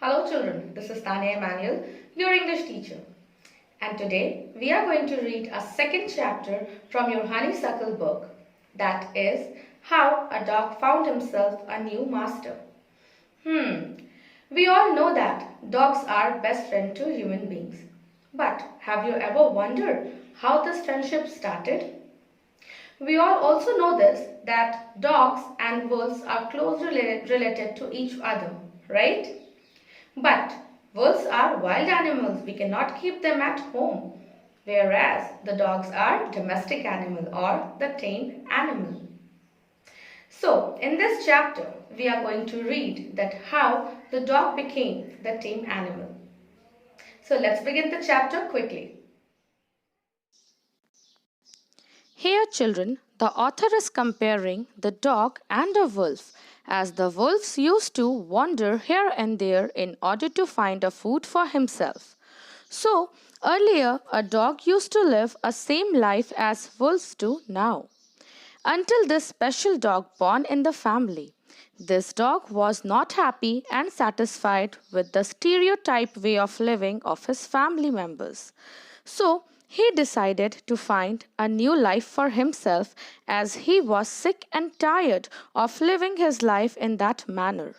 Hello children, this is Tanya Emanuel, your English teacher. And today we are going to read a second chapter from your Honeysuckle book. That is, How a Dog Found Himself a New Master. We all know that dogs are best friend to human beings. But have you ever wondered how this friendship started? We all also know this, that dogs and wolves are closely related to each other, right? But wolves are wild animals. We cannot keep them at home. Whereas the dogs are domestic animal or the tame animal. So in this chapter, we are going to read that how the dog became the tame animal. So let's begin the chapter quickly. Here, children, the author is comparing the dog and a wolf, as the wolf used to wander here and there in order to find a food for himself. So, earlier, a dog used to live a same life as wolves do now. Until this special dog born in the family. This dog was not happy and satisfied with the stereotype way of living of his family members. So, he decided to find a new life for himself as he was sick and tired of living his life in that manner.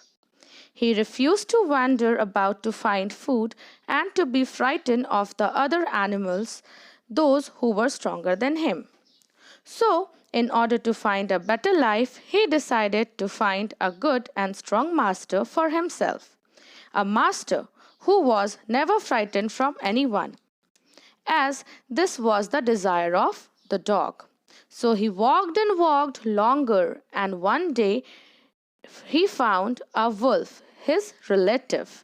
He refused to wander about to find food and to be frightened of the other animals, those who were stronger than him. So, in order to find a better life, he decided to find a good and strong master for himself. A master who was never frightened from anyone, as this was the desire of the dog. So he walked and walked longer, and one day he found a wolf, his relative,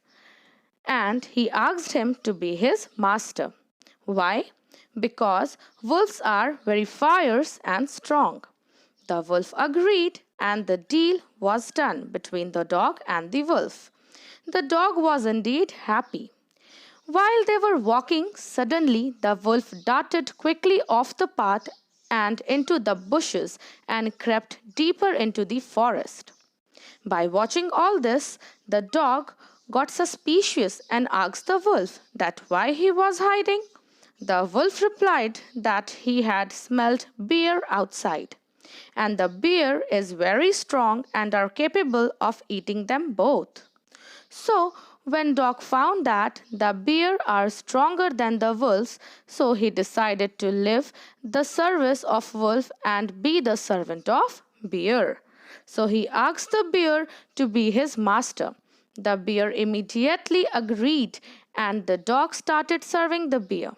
and he asked him to be his master. Why? Because wolves are very fierce and strong. The wolf agreed, and the deal was done between the dog and the wolf. The dog was indeed happy. While they were walking, suddenly the wolf darted quickly off the path and into the bushes and crept deeper into the forest. By watching all this, the dog got suspicious and asked the wolf that why he was hiding. The wolf replied that he had smelled bear outside, and the bear is very strong and are capable of eating them both. So, when dog found that the bear are stronger than the wolves, so he decided to leave the service of wolf and be the servant of bear. So he asked the bear to be his master. The bear immediately agreed, and the dog started serving the bear.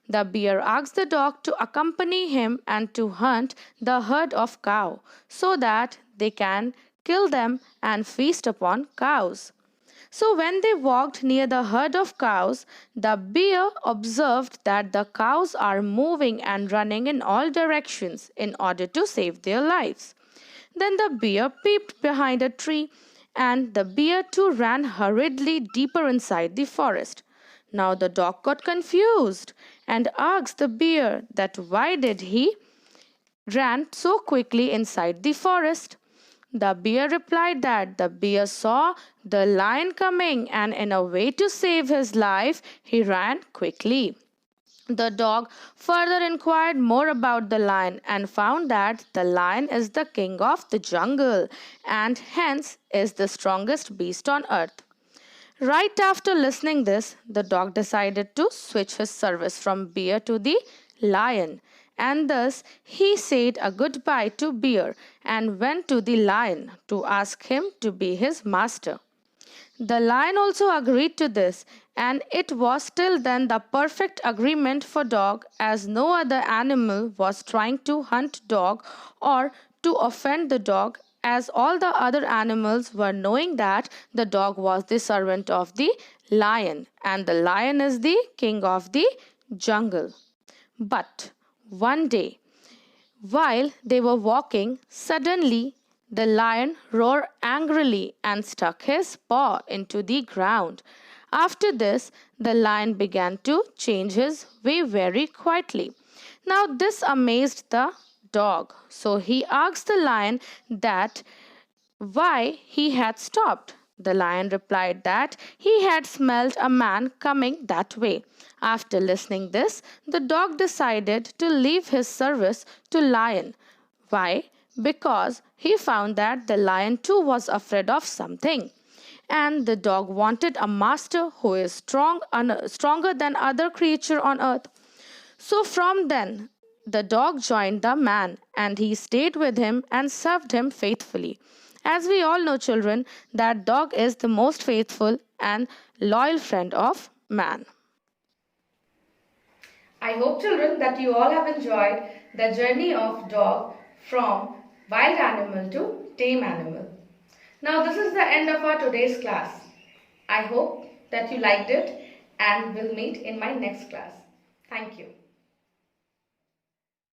The bear asked the dog to accompany him and to hunt the herd of cow so that they can kill them and feast upon cows. So when they walked near the herd of cows, the bear observed that the cows are moving and running in all directions in order to save their lives. Then the bear peeped behind a tree, and the bear too ran hurriedly deeper inside the forest. Now the dog got confused and asked the bear that why did he ran so quickly inside the forest. The bear replied that the bear saw the lion coming, and in a way to save his life, he ran quickly. The dog further inquired more about the lion and found that the lion is the king of the jungle and hence is the strongest beast on earth. Right after listening this, the dog decided to switch his service from bear to the lion, and thus he said a goodbye to bear and went to the lion to ask him to be his master. The lion also agreed to this, and it was till then the perfect agreement for dog, as no other animal was trying to hunt dog or to offend the dog, as all the other animals were knowing that the dog was the servant of the lion and the lion is the king of the jungle. But one day, while they were walking, suddenly the lion roared angrily and stuck his paw into the ground. After this, the lion began to change his way very quietly. Now, this amazed the dog. So he asked the lion that why he had stopped. The lion replied that he had smelled a man coming that way. After listening this, the dog decided to leave his service to lion. Why? Because he found that the lion too was afraid of something. And the dog wanted a master who is stronger than other creature on earth. So from then, the dog joined the man and he stayed with him and served him faithfully. As we all know, children, that dog is the most faithful and loyal friend of man. I hope, children, that you all have enjoyed the journey of dog from wild animal to tame animal. Now, this is the end of our today's class. I hope that you liked it and will meet in my next class. Thank you.